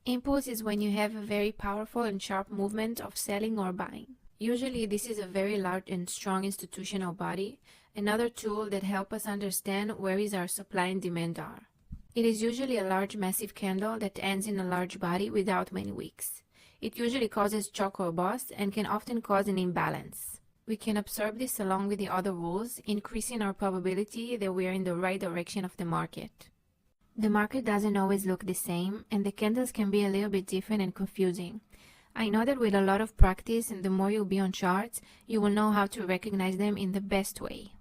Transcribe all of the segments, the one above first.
Impulse is when you have a very powerful and sharp movement of selling or buying. Usually this is a very large and strong institutional body, another tool that helps us understand where is our supply and demand are. It is usually a large massive candle that ends in a large body without many wicks. It usually causes choke or bust and can often cause an imbalance. We can observe this along with the other rules, increasing our probability that we are in the right direction of the market. The market doesn't always look the same, and the candles can be a little bit different and confusing. I know that with a lot of practice and the more you'll be on charts, you will know how to recognize them in the best way.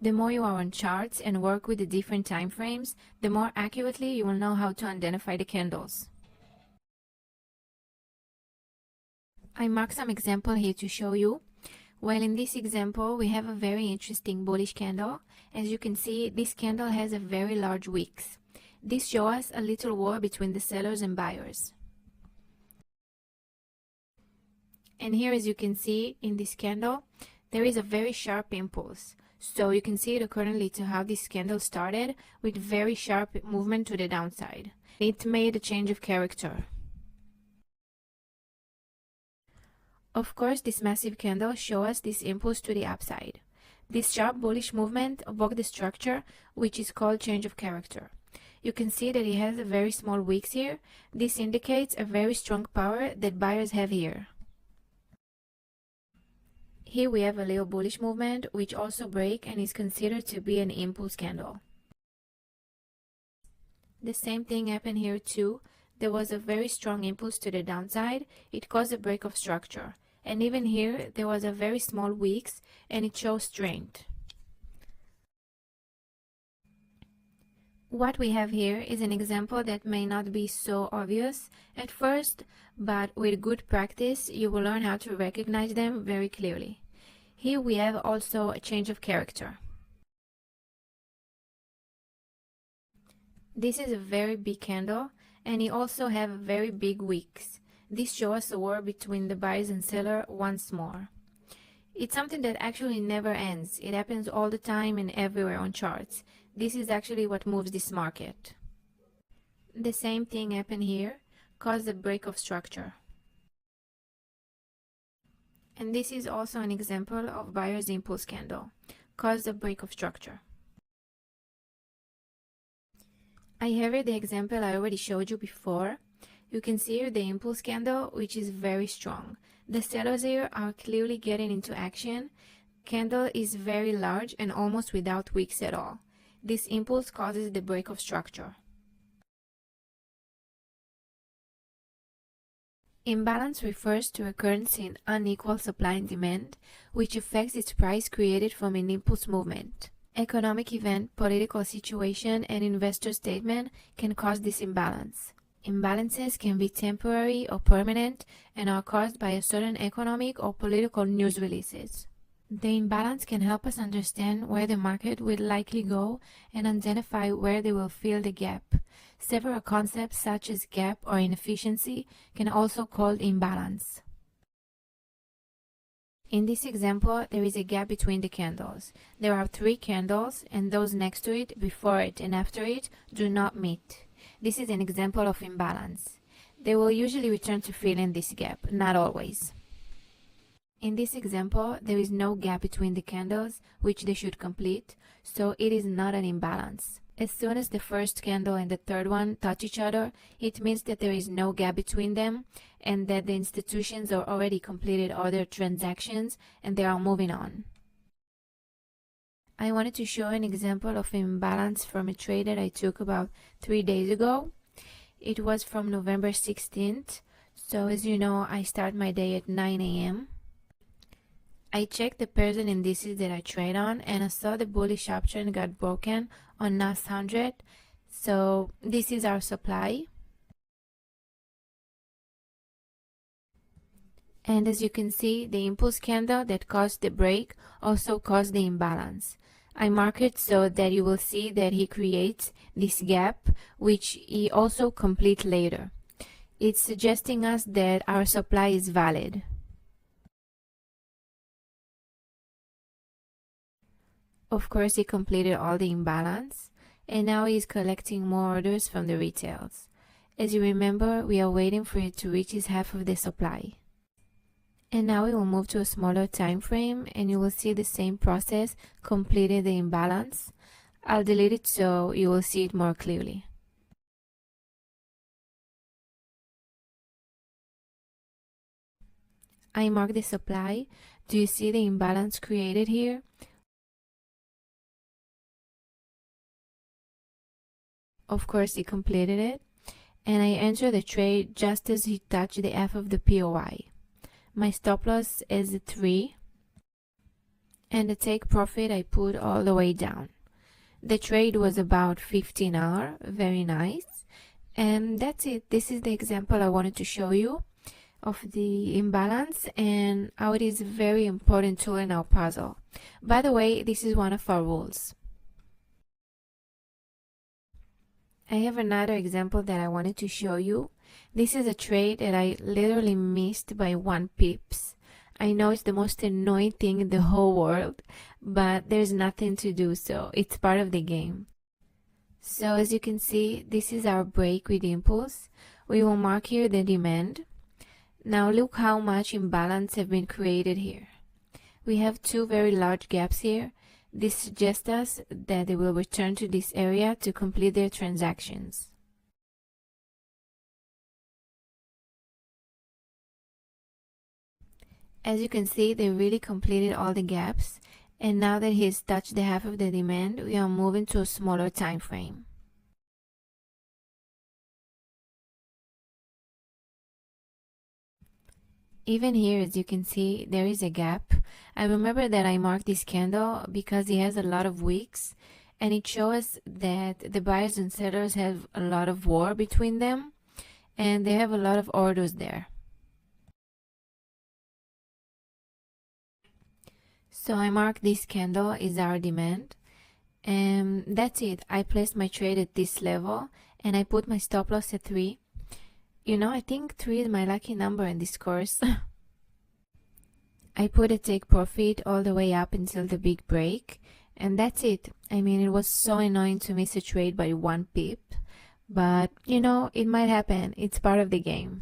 The more you are on charts and work with the different time frames, the more accurately you will know how to identify the candles. I marked some example here to show you. Well, in this example, we have a very interesting bullish candle. As you can see, this candle has a very large wicks. This shows us a little war between the sellers and buyers. And here, as you can see in this candle, there is a very sharp impulse. So you can see it accordingly to how this candle started with very sharp movement to the downside. It made a change of character. Of course, this massive candle shows us this impulse to the upside. This sharp bullish movement broke the structure, which is called change of character. You can see that it has a very small wicks here. This indicates a very strong power that buyers have here. Here we have a little bullish movement, which also break and is considered to be an impulse candle. The same thing happened here too. There was a very strong impulse to the downside. It caused a break of structure. And even here, there was a very small wicks and it shows strength. What we have here is an example that may not be so obvious at first, but with good practice, you will learn how to recognize them very clearly. Here we have also a change of character. This is a very big candle, and it also have very big wicks. This shows us a war between the buyers and seller once more. It's something that actually never ends. It happens all the time and everywhere on charts. This is actually what moves this market. The same thing happened here, caused a break of structure. And this is also an example of buyer's impulse candle, caused a break of structure. I have here the example I already showed you before. You can see here the impulse candle, which is very strong. The sellers here are clearly getting into action. Candle is very large and almost without wicks at all. This impulse causes the break of structure. Imbalance refers to occurrence in unequal supply and demand, which affects its price created from an impulse movement. Economic event, political situation, and investor statement can cause this imbalance. Imbalances can be temporary or permanent and are caused by a certain economic or political news releases. The imbalance can help us understand where the market will likely go and identify where they will fill the gap. Several concepts such as gap or inefficiency can also called imbalance. In this example, there is a gap between the candles. There are 3 candles, and those next to it, before it, and after it do not meet. This is an example of imbalance. They will usually return to fill in this gap, not always. In this example, there is no gap between the candles, which they should complete, so it is not an imbalance. As soon as the first candle and the third one touch each other, it means that there is no gap between them and that the institutions are already completed other transactions and they are moving on. I wanted to show an example of imbalance from a trade that I took about 3 days ago. It was from November 16th, so as you know, I start my day at 9 a.m. I checked the pairs and indices that I trade on, and I saw the bullish uptrend got broken on NAS 100. So this is our supply. And as you can see, the impulse candle that caused the break also caused the imbalance. I mark it so that you will see that he creates this gap, which he also completes later. It's suggesting us that our supply is valid. Of course, he completed all the imbalance, and now he's collecting more orders from the retails. As you remember, we are waiting for it to reach its half of the supply. And now we will move to a smaller time frame and you will see the same process completed the imbalance. I'll delete it so you will see it more clearly. I mark the supply. Do you see the imbalance created here? Of course, he completed it. And I enter the trade just as he touched the F of the POI. My stop loss is 3. And the take profit I put all the way down. The trade was about $15, very nice. And that's it. This is the example I wanted to show you of the imbalance and how it is a very important tool in our puzzle. By the way, this is one of our rules. I have another example that I wanted to show you. This is a trade that I literally missed by 1 pips. I know it's the most annoying thing in the whole world, but there's nothing to do, so it's part of the game. So as you can see, this is our break with impulse. We will mark here the demand. Now look how much imbalance have been created here. We have 2 very large gaps here. This suggests us that they will return to this area to complete their transactions. As you can see, they really completed all the gaps, and now that he's touched the half of the demand, we are moving to a smaller time frame. Even here, as you can see, there is a gap. I remember that I marked this candle because it has a lot of wicks, and it shows that the buyers and sellers have a lot of war between them, and they have a lot of orders there. So I mark this candle is our demand, and that's it. I placed my trade at this level, and I put my stop loss at 3. You know, I think 3 is my lucky number in this course. I put a take profit all the way up until the big break, and that's it. I mean, it was so annoying to miss a trade by 1 pip, but you know, it might happen. It's part of the game.